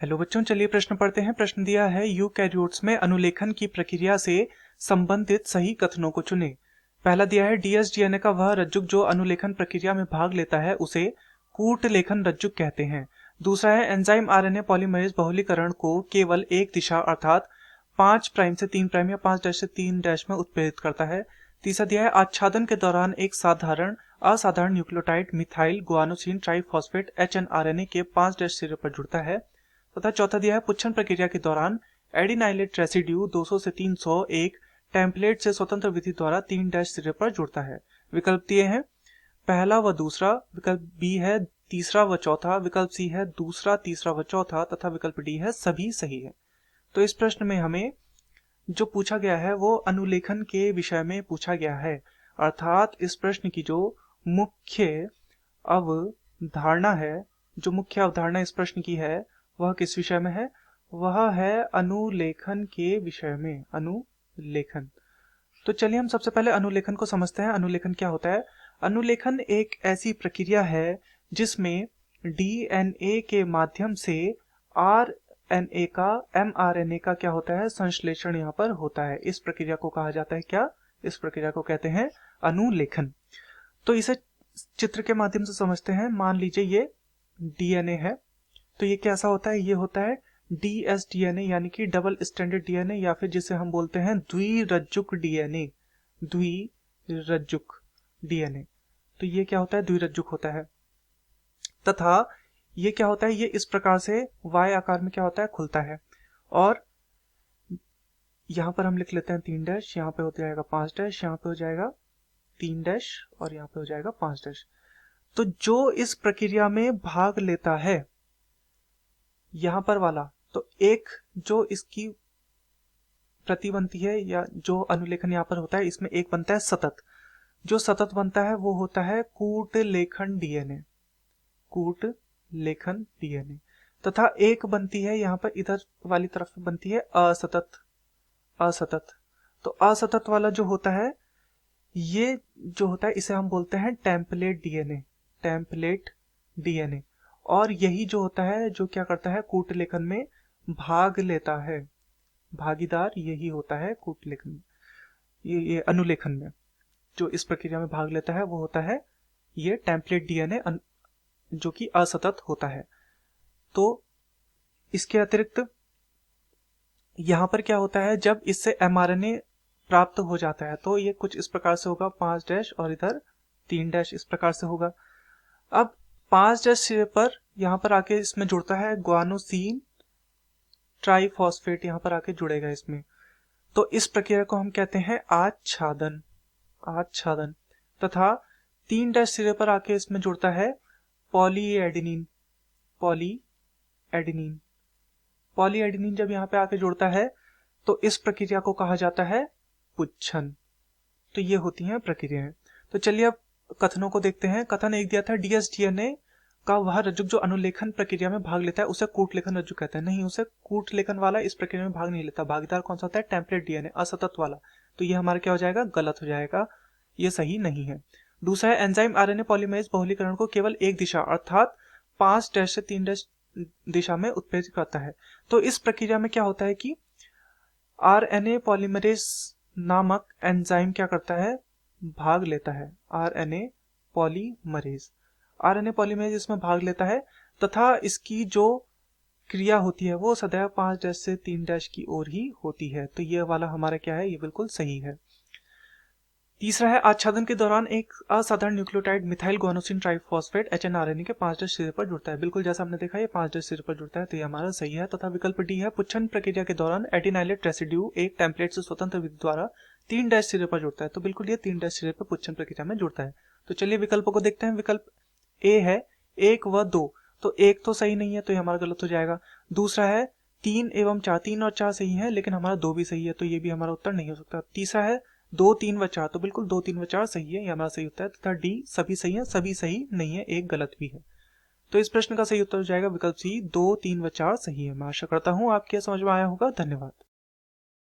Hello बच्चों, चलिए प्रश्न पढ़ते हैं। प्रश्न दिया है यूकैरियोट्स में अनुलेखन की प्रक्रिया से संबंधित सही कथनों को चुनें। पहला दिया है डीएसडीएनए का वह रज्जुक जो अनुलेखन प्रक्रिया में भाग लेता है उसे कूट लेखन रज्जुक कहते हैं। दूसरा है एंजाइम आरएनए पॉलीमरेज बहुलीकरण को केवल एक दिशा अर्थात 5 प्राइम से 3 प्राइम या 5 डैश से 3 डैश में उत्प्रेरित करता है। तीसरा दिया है आच्छादन के दौरान एक असाधारण nucleotide methyl guanosine triphosphate hnRNA के 5 डैश सिरे पर जुड़ता है। तथा चौथा दिया है पुच्छन प्रक्रिया के दौरान एडिनाइलेट रेसिड्यू 200 से 300 एक टेम्पलेट से स्वतंत्र विधि द्वारा 3 डैश सिरे पर जुड़ता है। विकल्प दिए हैं पहला व दूसरा, विकल्प बी है तीसरा व चौथा, विकल्प सी है दूसरा तीसरा व चौथा तथा विकल्प डी है सभी सही है। तो इस प्रश्न में हमें जो पूछा गया है वो अनुलेखन के विषय में पूछा गया है, अर्थात इस प्रश्न की जो मुख्य अवधारणा इस प्रश्न की है वह किस विषय में है? वह है अनुलेखन के विषय में। अनुलेखन। तो चलिए हम सबसे पहले अनुलेखन को समझते हैं। अनुलेखन क्या होता है? अनुलेखन एक ऐसी प्रक्रिया है जिसमें डीएनए के माध्यम से आरएनए का एमआरएनए का क्या होता है? संश्लेषण यहाँ पर होता है। इस प्रक्रिया को कहा जाता है क्या? इस प्रक्रिया को कहते हैं अनुलेखन। तो इसे चित्र के माध्यम से समझते हैं। मान लीजिए ये डीएनए है, तो ये कैसा होता है? ये होता है डीएसडीएनए यानी कि डबल स्टैंडर्ड डीएनए, या फिर जिसे हम बोलते हैं द्विरज्जुक डीएनए। द्विरज्जुक डीएनए। तो ये क्या होता है? द्विरज्जुक होता है। तथा ये क्या होता है? ये इस प्रकार से वाई आकार में क्या होता है? खुलता है। और यहां पर हम लिख लेते हैं 3 डैश, यहां पे हो जाएगा 5 डैश, यहां पे हो जाएगा 3 डैश और यहां पे हो जाएगा 5 डैश। तो जो इस प्रक्रिया में भाग लेता है यहां पर वाला, तो एक जो इसकी प्रति बनती है या जो अनुलेखन यहां पर होता है इसमें एक बनता है सतत। जो सतत बनता है वो होता है कूट लेखन डीएनए। कूट लेखन डीएनए। तथा एक बनती है यहां पर इधर वाली तरफ बनती है असतत। असतत। तो असतत वाला जो होता है, ये जो होता है इसे हम बोलते हैं टेम्पलेट डीएनए। Template DNA. और यही जो होता है जो क्या करता है? कूट लेखन में भाग लेता है। भागीदार यही होता है कूट लेखन में। ये अनुलेखन में जो इस प्रक्रिया में भाग लेता है वो होता है ये टेम्पलेट डीएनए, जो कि असतत होता है। तो इसके अतिरिक्त यहां पर क्या होता है? जब इससे एमआरएनए प्राप्त हो जाता है तो ये कुछ इस प्रकार से होगा, 5 डैश और इधर 3 डैश इस प्रकार से होगा। अब 5 डैश सिरे पर यहां पर आके इसमें जुड़ता है गुआनोसिन ट्राइफॉस्फेट, यहां पर आके जुड़ेगा इसमें। तो इस प्रक्रिया को हम कहते हैं आच्छादन। आच्छादन। तथा 3 डैश सिरे पर आके इसमें जुड़ता है पॉलीएडेनिन। पॉलीएडेनिन। पॉलीएडेनिन जब यहाँ पे आके जुड़ता है तो इस प्रक्रिया को कहा जाता है पुच्छन। तो ये होती हैं प्रक्रियाएं। तो चलिए अब कथनों को देखते हैं। कथन एक दिया था डीएसडीएनए का वह रज्जुक जो अनुलेखन प्रक्रिया में भाग लेता है उसे कूट लेखन रज्जुक कहते हैं। नहीं, उसे कूट लेखन वाला इस प्रक्रिया में भाग नहीं लेता। भागीदार कौन सा होता है? टेम्पलेट डीएनए, असतत वाला। तो ये हमारा क्या हो जाएगा? गलत हो जाएगा, ये सही नहीं है। दूसरा है एंजाइम आरएनए पॉलीमरेज बहुलीकरण को केवल एक दिशा अर्थात 5 डैश से 3 डैश दिशा में उत्प्रेरित करता है। तो इस प्रक्रिया में क्या होता है कि आरएनए पॉलीमरेज नामक एंजाइम क्या करता है? भाग लेता है। आरएनए पॉलीमरेज इसमें भाग लेता है तथा इसकी जो क्रिया होती है वो सदैव 5 डैश से 3 डैश की ओर ही होती है। तो ये वाला हमारा क्या है? ये बिल्कुल सही है। तीसरा है आच्छादन के दौरान एक असाधारण nucleotide methyl guanosine triphosphate hnRNA के 5 डैश सिरे पर जुड़ता है। बिल्कुल जैसा हमने देखा ये 5 डैश सिरे पर जुड़ता है, तो ये हमारा सही है। तथा विकल्प डी है पुच्छन प्रक्रिया के दौरान एडिनाइलेट रेसिड्यू एक टेम्पलेट से स्वतंत्र विधि द्वारा 3 डैश सिरे पर जुड़ता है। तो बिल्कुल ये 3 डैश सिरे पर पुच्छन प्रक्रिया में जुड़ता है। तो चलिए विकल्पों को देखते हैं। विकल्प ए है 1 व 2, तो 1 तो सही नहीं है, तो ये हमारा गलत हो जाएगा। दूसरा है 3 एवं 4, 3 और 4 सही है लेकिन हमारा 2 भी सही है, तो ये भी हमारा उत्तर नहीं हो सकता। तीसरा है 2, 3 व 4, तो बिल्कुल 2, 3 व 4 सही है, ये हमारा सही उत्तर है। तथा डी सभी सही है, सभी सही नहीं है, एक गलत भी है। तो इस प्रश्न का सही उत्तर हो जाएगा विकल्प सी, 2, 3 व 4 सही है। मैं आशा करता हूँ आपके समझ में आया होगा। धन्यवाद।